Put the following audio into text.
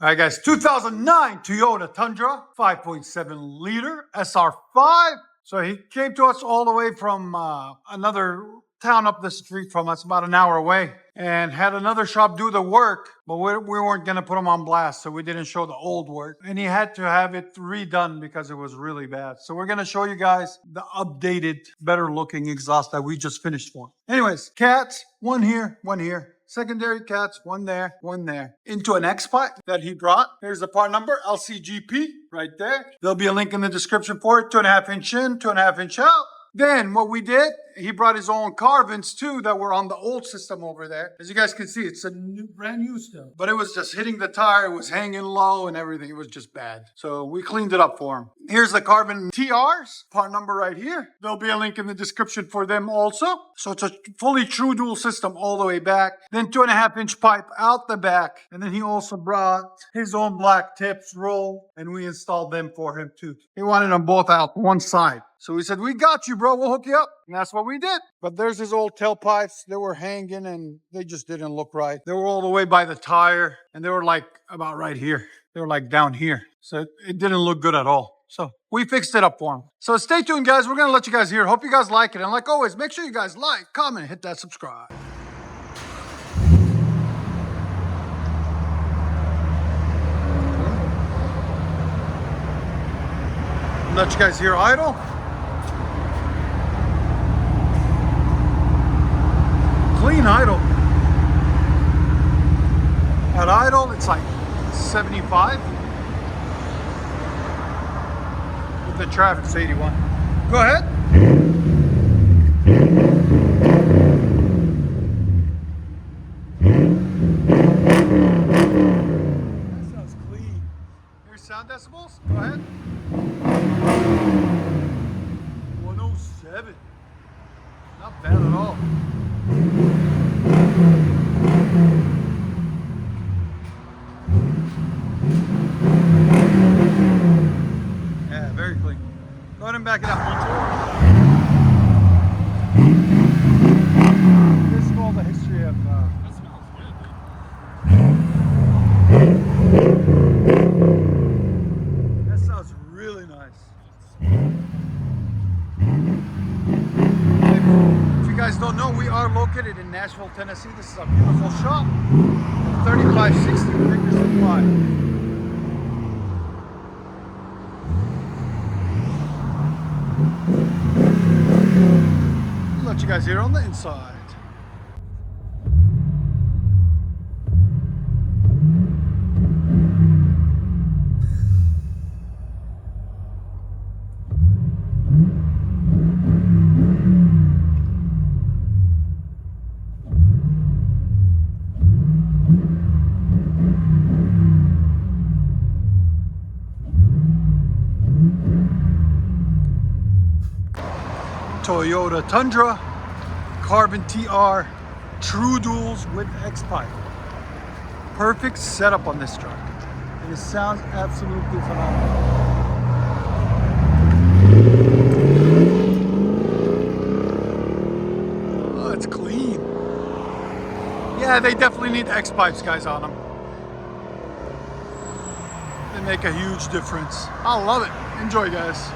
All right, guys, 2009 Toyota Tundra 5.7 liter SR5. So he came to us all the way from another town up the street from us, about an hour away, and had another shop do the work, but we weren't going to put him on blast, so we didn't show the old work. And he had to have it redone because it was really bad. So we're going to show you guys the updated, better looking exhaust that we just finished for him. Anyways, cats, one here, one here. Secondary cats, one there, one there. Into an X-Pipe that he brought. Here's the part number, LCGP, right there. There'll be a link in the description for it. 2.5 inch in, 2.5 inch out. Then what we did, he brought his own Carvens too that were on the old system over there. As you guys can see, it's a brand new stuff. But it was just hitting the tire, it was hanging low and everything. It was just bad. So we cleaned it up for him. Here's the Carven TRs, part number right here. There'll be a link in the description for them also. So it's a fully true dual system all the way back. Then 2.5 inch pipe out the back. And then he also brought his own black tips roll and we installed them for him too. He wanted them both out one side. So we said, we got you, bro. We'll hook you up. And that's what we did. But there's his old tailpipes. They were hanging and they just didn't look right. They were all the way by the tire and they were like about right here. They were like down here. So it didn't look good at all. So we fixed it up for him. So stay tuned, guys. We're going to let you guys hear it. Hope you guys like it. And like always, make sure you guys like, comment, hit that subscribe. Let you guys hear idle. Clean idle. At idle, it's like 75. With the traffic, it's 81. Go ahead. That sounds clean. Here's sound decibels. Go ahead. 107. Not bad at all. Yeah, very clean. Go ahead and back it up once more. This is all the history of that smells good. That sounds really nice. If you guys don't know, we are located in Nashville, Tennessee. This is a beautiful shop. 3560 Breaker Supply. I'll let you guys hear on the inside. Toyota Tundra, Carven TR, true duals with X-Pipe. Perfect setup on this truck. And it sounds absolutely phenomenal. Oh, it's clean. Yeah, they definitely need X-Pipes, guys, on them. They make a huge difference. I love it. Enjoy, guys.